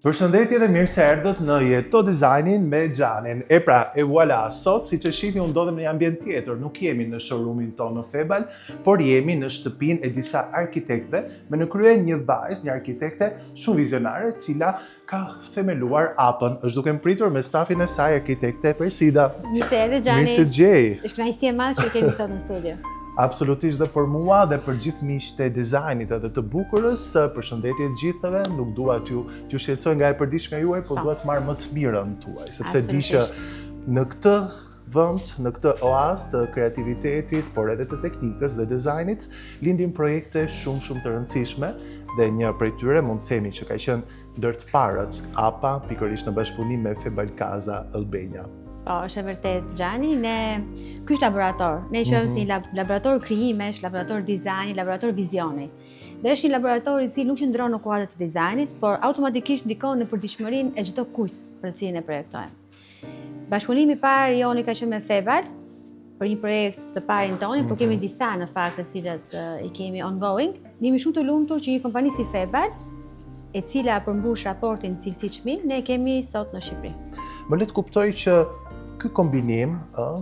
Përshëndetje dhe mirë se erdhët në Jeto Dizajnin me Xhanin. E voilà, sot siç e shihni unë ndodhem në një ambient tjetër, nuk jemi në showroomin tonë në Febal, por jemi në shtëpinë e disa arkitektëve, me në krye një vajzë, një arkitekte shumë vizionare, e cila ka themeluar hapën. Është duke mpritur me stafin e saj arkitekte Persida. Mirë se erdhe Xhani. Mirë se gjej. Është kënaqësi e madhe që kemi sot në studio. Absolutisht dhe për mua dhe për gjithë miqtë e dizajnit edhe të bukurës, përshëndetje të gjithëve, nuk dua t'ju shqetësoj nga e përditshmja juaj, por dua të marr më të mirën tuaj, sepse di që në këtë vend, në këtë oazë të kreativitetit, por edhe të teknikës dhe dizajnit, lindin projekte shumë të rëndësishme dhe një prej tyre mund të themi që ka qenë ndër të parët APA, pikërisht në bashkëpunim me Febalkaza Albania. Po, është e vërtet, Xhani, ky është laborator. Ne quajmë si laborator krijimesh, laborator dizajni, laborator vizioni. Dhe është një laborator i cili nuk qëndron në kuadër të dizajnit, por automatikisht ndikon në përditshmërinë e çdo kujt për të cilin e projektojmë. Bashkëpunimi i parë joni ka qenë me Febal për një projekt të parin tonë, por kemi disa në fakt të cilët i kemi ongoing. Jemi shumë të lumtur që një kompani si Febal, e cila përmbush raportin cilësi-çmim, ne kemi sot në Shqipëri. Më le të kuptoj që ky kombinim,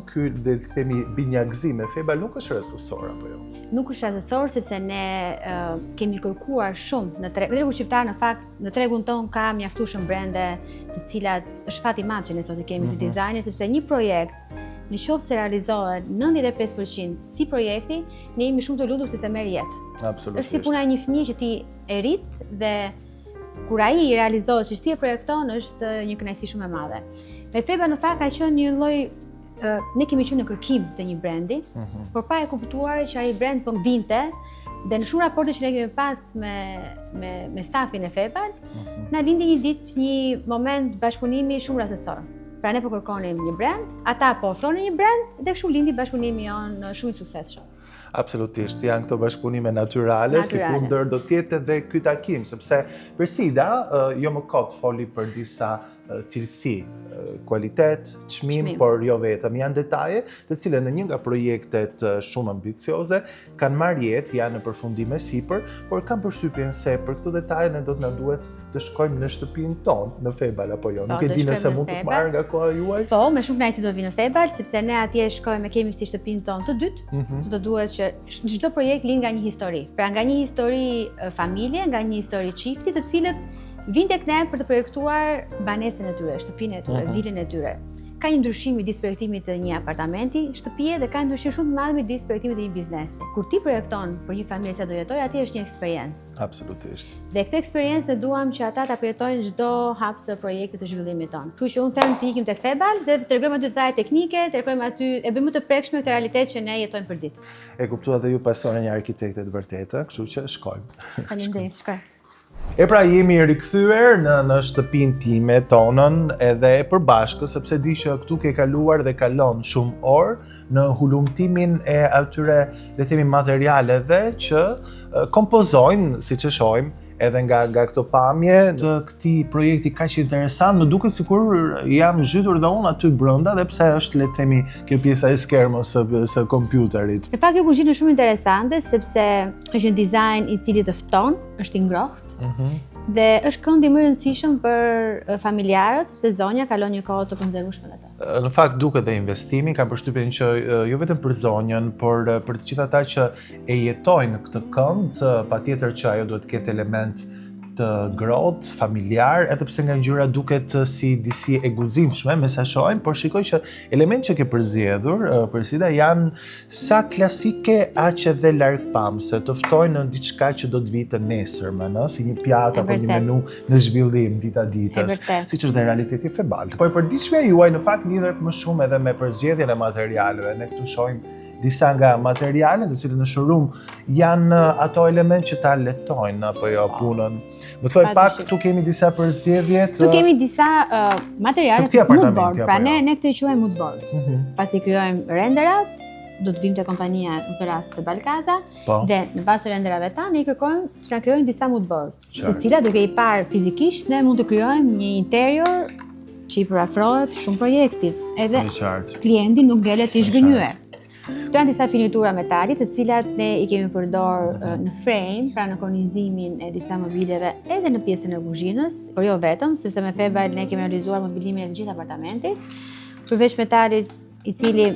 ky dhe të themi binjakëzim me Febal nuk është rastësor apo jo? Nuk është rastësor sepse ne kemi kërkuar shumë në tregu shqiptar, në fakt në tregun ton ka mjaftueshëm brende të cilat është fat i madh që ne sot i kemi si dizajner, sepse një projekt në qoftë se realizohet 95% si projekti, ne jemi shumë të lumtur se merr jetë. Absolutisht. Është si puna e një fëmijë që ti e rrit dhe kur ai i realizohet që ti e projekton është një kënaqësi shumë e madhe. Me Febal në fakt ka qenë një lloj ne kemi qenë në kërkim të një brendi, por pa e kuptuar që ai brand po vinte dhe në shumë raporte që ne kemi pas me stafin e Febal, na lindi një ditë një moment bashkëpunimi shumë rastësor. Pra ne po kërkonim një brand, ata po ofronin një brand dhe kështu lindi bashkëpunimi jonë shumë i suksesshëm. Absolutisht, janë këto bashkëpunime natyrale, sikundër do të jetë edhe ky takim, sepse Persida jo më kot foli për disa cilësi, kualitet, çmim, por jo vetëm, janë detaje të cilën në një nga projektet shumë ambicioze kanë marrë jetë, janë në përfundim e sipër, por kam përshtypjen se për këto detaje ne do të na duhet të shkojmë në shtëpinë tonë në Febal apo jo. Nuk e di nëse mund të marr nga koha juaj. Po, me shumë kënaqësi do vi në Febal, sepse ne atje shkojmë, kemi si shtëpinë tonë të dytë, do duhet që çdo projekt lind nga një histori. Pra nga një histori familje, nga një histori çifti, të cilët vinë tek ne për të projektuar banesën e tyre, shtëpinë e tyre, vilën e tyre. Ka një ndryshim midis projektimit të një apartamenti, shtëpie dhe ka një ndryshim shumë të madh midis projektimit të një biznesi. Kur ti projekton për një familje sa do jetojë, aty është një eksperiencë. Absolutisht. Dhe këtë eksperiencë ne duam që ata ta përjetojnë çdo hap të projektit të zhvillimit tonë. Kështu që unë them të ikim tek Febal dhe të tregojmë aty detaje teknike, tregojmë aty e bëjmë të prekshme këtë realitet që ne jetojmë përditë. E kuptua dhe ju pasoni një arkitekte të vërtetë, kështu që shkojmë. Faleminderit, shkoj. E pra jemi rikthyer në shtëpinë time tonën edhe e përbashkës, sepse di që këtu ke kaluar dhe kalon shumë orë në hulumtimin e atyre, le themi, materialeve që kompozojnë, siç e shohim, edhe nga këto pamje të këtij projekti kaq interesant, më duket sikur jam zhytur dhe unë aty brenda, dhe pse është, le të themi, kjo pjesa e skermës së kompjuterit. Në fakt kjo kuzhinë është shumë interesante sepse është një dizajn i cili të fton, është i ngrohtë. Dhe është kënd i më i rëndësishëm për familjarët, sepse zonja kalon një kohë të konsiderueshme me ata. Në fakt duket dhe investimi, kam përshtypjen që jo vetëm për zonjën, por për të gjithë ata që e jetojnë këtë kënd, patjetër që ajo duhet të ketë element të ngrohtë, familjar, edhe pse nga ngjyra duket si disi e guximshme me sa shohim, por shikoj që elementet që ke përzgjedhur, Persida, janë sa klasike aq edhe largpamse, të ftojnë në diçka që do të vi të nesërmen, si një pjatë apo një menu në zhvillim dita ditës, siç është në realiteti Febal. Por e përditshmja juaj në fakt lidhet më shumë edhe me përzgjedhjen e materialeve. Ne këtu shohim disa nga materialet të cilët në showroom janë ato element që ta letojnë apo jo punën. Më thuaj pak, këtu kemi disa përzgjedhje të... Këtu kemi disa materiale të moodboard, pra ne këtë i quajmë moodboard. Pasi krijojmë renderat, do të vim te kompania në këtë rast Febalkaza, dhe në bazë të renderave ta ne i kërkojmë që na krijojnë disa moodboard, të cilat duke i parë fizikisht ne mund të krijojmë një interior që i përafrohet shumë projektit, edhe klienti nuk ngelet i zhgënjyer. Këto janë disa finitura metali, të cilat ne i kemi përdor në frame, pra në kornizimin e disa mobileve edhe në pjesën e kuzhinës, por jo vetëm, sepse me Febal ne kemi realizuar mobilimin e të gjithë apartamentit. Përveç metalit i cili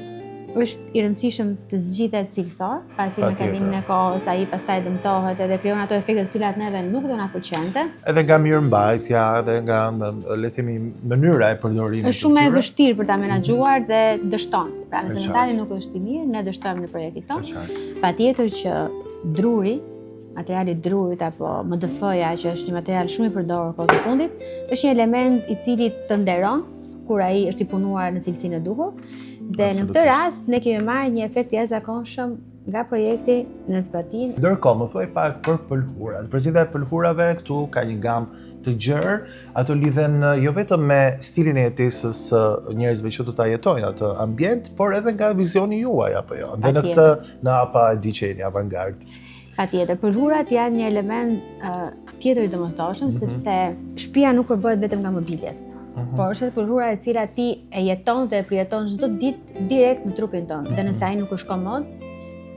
është i rëndësishëm të zgjidhet cilësor, pasi me kalimin e kohës ai pastaj dëmtohet edhe krijon ato efekte të cilat neve nuk do na pëlqente. Edhe nga mirëmbajtja, edhe nga le të themi mënyra e përdorimit. Është shumë e vështirë për ta menaxhuar dhe dështon. Pra nëse metali nuk është i mirë, ne dështojmë në projektin tonë. Patjetër që druri, materiali drurit apo MDF-ja, që është një material shumë i përdorur kohë të fundit, është një element i cili të nderon kur ai është i punuar në cilësinë e duhur. Dhe në këtë rast ne kemi marrë një efekt të jashtëzakonshëm nga projekti në zbatim. Ndërkohë, më thuaj pak për pëlhurat. Përgjithësia e pëlhurave këtu ka një gamë të gjerë, ato lidhen jo vetëm me stilin e jetesës së njerëzve që do ta jetojnë atë ambient, por edhe nga vizioni juaj apo jo. Dhe në këtë në APA e di që jeni avangard. Patjetër, pëlhurat janë një element tjetër i domosdoshëm, sepse shtëpia nuk përbëhet vetëm nga mobiljet. Por është pëlhura e cila ti e jeton dhe e përjeton çdo ditë direkt në trupin tënd. Dhe nëse ai nuk është komod,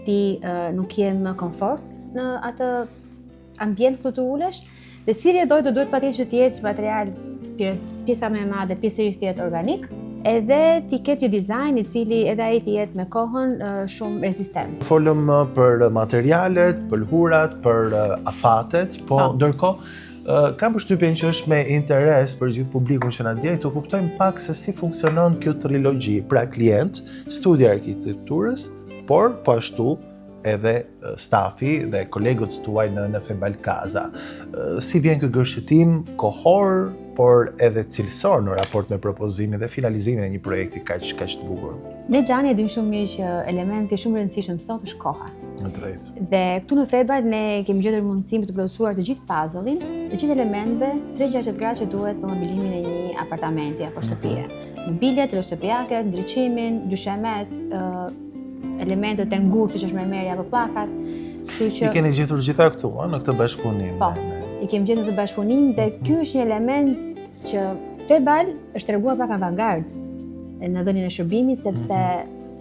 ti nuk je më komfort në atë ambient ku tu ulesh. Dhe cilje dojë të duhet patjetër që të jetë material pjesa më e madhe, pjesërisht të jetë organik, edhe ti ketë një dizajn i cili edhe ai të jetë me kohën shumë rezistent. Folëm për materialet, pëlhurat, për afatet, po ndërkohë kam përshtypjen që është me interes për gjithë publikun që na ndjek të kuptojmë pak se si funksionon kjo trilogji, pra klient, studia e arkitekturës, por po ashtu edhe stafi dhe kolegët tuaj në Febal Casa. Si vjen ky gërshëtim kohor, por edhe cilësor në raport me propozimin dhe finalizimin e një projekti kaq të bukur? Ne Xhani e dim shumë mirë që elementi shumë rëndësishëm sot është koha. Në drejtë. Dhe këtu në Febal ne kemi gjetur mundësinë për të plotësuar të gjithë puzzle-in, të gjithë elementëve 360 gradë që duhet për mobilimin e një apartamenti apo shtëpie. Mobiljet, rroshtëpiake, ndriçimin, dyshemet, elementet e ngurtë siç është mermerja apo pllakat. Kështu që I keni gjetur gjitha këtu në këtë bashkëpunim. Po. I kemi gjetur në bashkëpunim dhe ky është një element që Febal është treguar pak avangard në dhënien e shërbimit, sepse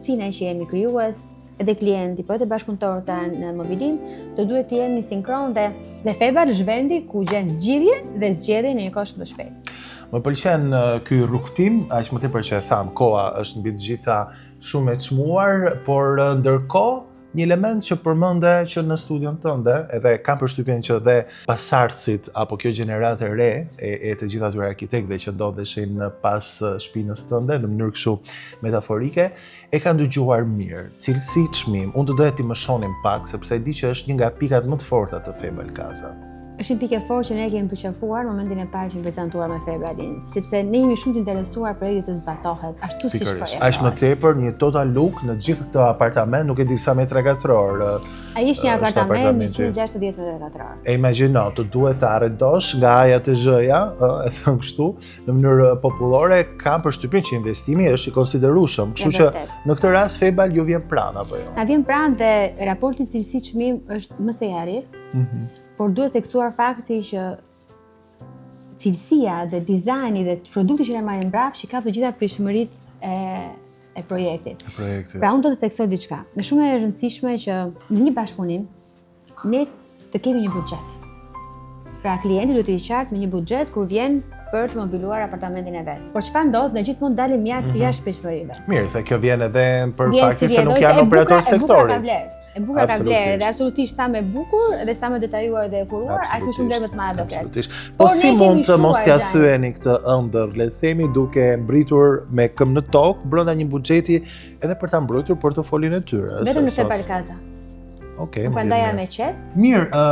si ne që jemi krijues, edhe klienti, po edhe bashkëpunëtorët tanë në mobilim, do duhet të jemi sinkron dhe Febal është vendi ku gjen zgjidhje dhe zgjedhje në një kohë shumë të shpejtë. Më pëlqen ky rrugtim, aq më tepër që e tham, koha është mbi të gjitha shumë e çmuar, por ndërkohë një element që përmende që në studion tënde, edhe kam përshtypjen që dhe pasardhësit apo kjo gjeneratë e re e të gjithë atyre arkitektëve që ndodheshin pas shpinës tënde në mënyrë kështu metaforike, e kanë dëgjuar mirë. Cilësi çmim, unë do doja ti më shonim pak sepse e di që është një nga pikat më të forta të Febal Casa. Është një pikë e fortë që ne kemi përqafuar në momentin e parë që kemi prezantuar me Febalin, sepse ne jemi shumë të interesuar projekti të zbatohet ashtu siç projektohet. Aq më tepër një total look në gjithë këtë apartament, nuk e di sa metra katror. Ai është një apartament 160 metra katror. E imagjino, të duhet të arredosh nga aja të zhëja, e thënë kështu, në mënyrë popullore, kam përshtypjen që investimi është i konsiderueshëm. Kështu që në këtë rast Febal ju vjen pranë apo jo? Na vjen pranë dhe raporti cilësi çmim është më së jarrit. Por duhet theksuar fakti që cilësia dhe dizajni dhe produkti që ne marrim mbrapsht që ka të gjitha pritshmëritë e projektit. Pra unë do të theksoj diçka. Është shumë e rëndësishme që në një bashkëpunim ne të kemi një buxhet. Pra klienti duhet të jetë qartë me një buxhet kur vjen për të mobiluar apartamentin e vet. Por çfarë ndodh, ne gjithmonë dalim jashtë pritshmërive. Mirë, se kjo vjen edhe për faktin se nuk janë operator sektorit. E bukur ka vlerë dhe absolutisht sa më bukur dhe sa më detajuar dhe e kuruar, aq më shumë vlerë më të madhe do ketë. Po si mund të mos t'ia thyeni këtë ëndër, le të themi, duke mbritur me këmbë në tokë brenda një buxheti edhe për ta mbrojtur portofolin e tyre? Vetëm në Febal Casa. Okej. Prandaj jam me qet. Mirë,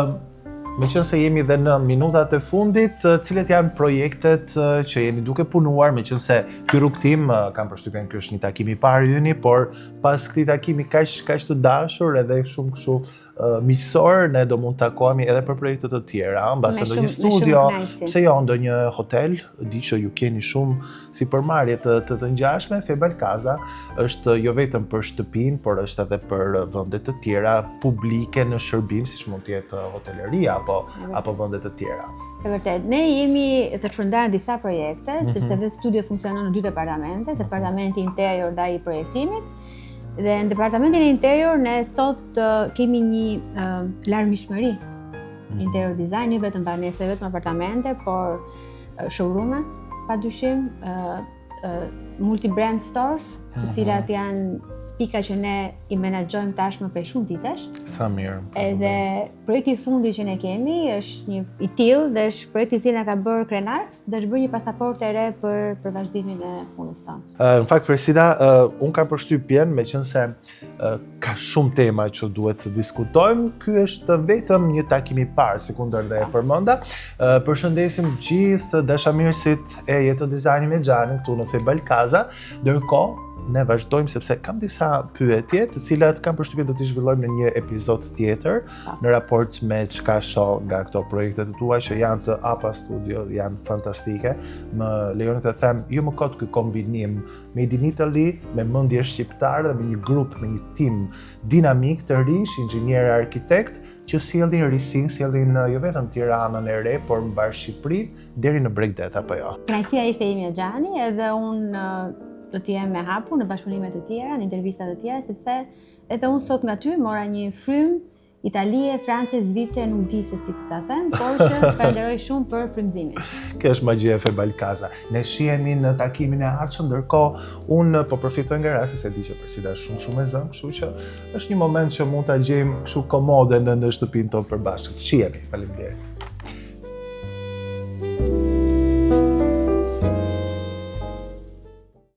meqense jemi dhe në minutat e fundit, cilet janë projektet që jeni duke punuar, meqense ky rrugtim, kam përshtypjen ky është një takim i parë yni, por pas këtij takimi kaq të dashur edhe shumë kështu miqësor, ne do mund të takohemi edhe për projekte të tjera, mbase ndonjë studio, pse jo ndonjë hotel, di që ju keni shumë sipërmarrje të ngjashme. Febal Casa është jo vetëm për shtëpinë, por është edhe për vende të tjera publike në shërbim, siç mund të jetë hoteleria apo vende të tjera. E vërtet, ne jemi të shpërndarë disa projekte, sepse dhe studio funksionon në 2 departamente, departamenti interior dhe i projektimit, Dhe në departamentin e interior ne sot kemi një larmishmëri. Interior design, jo vetëm banese, vetëm apartamente, por showroom-e, padyshim, multi-brand stores, të cilat janë pika që ne i menaxhojmë tashmë prej shumë vitesh. Sa mirë. Edhe projekti i fundit që ne kemi është një i tillë dhe është projekti i cili na ka bërë krenar dhe është bërë një pasaportë e re për vazhdimin e punës tonë. Në fakt, Presida, unë kam përshtypjen, meqense ka shumë tema që duhet të diskutojmë, ky është vetëm një takim i parë, si kundër dhe e përmenda. Përshëndesim gjithë dashamirësit e Jeto Dizajni me Xhanin këtu në Febal Kaza, ndërkohë ne vazhdojmë sepse kam disa pyetje të cilat kam përshtypjen do t'i zhvillojmë në një epizod tjetër në raport me çka shoh nga këto projekte të tua që janë të APA Studio, janë fantastike. Më lejoni të them, ju më kot ky kombinim Made in Italy me mendje shqiptare dhe me një grup, me një tim dinamik të rish, inxhinierë arkitekt që sjellin risin, sjellin jo vetëm Tiranën e re, por mbar Shqipërinë deri në Bregdet apo jo. Kënaqësia ishte ime Xhani, edhe unë do të jem me hapur në bashkëpunime të tjera, në intervista të tjera, sepse edhe unë sot nga ty mora një frym Italie, France, Zvicre, nuk di se si të ta them, por që falenderoj shumë për frymëzimin. Kjo është magjia e Febal Kaza. Ne shihemi në takimin e ardhshëm, ndërkohë unë po përfitoj nga rasti se di që Presida është shumë e zënë, kështu që është një moment që mund ta gjejmë kështu komode në shtëpinë tonë përbashkët. Shihemi. Faleminderit.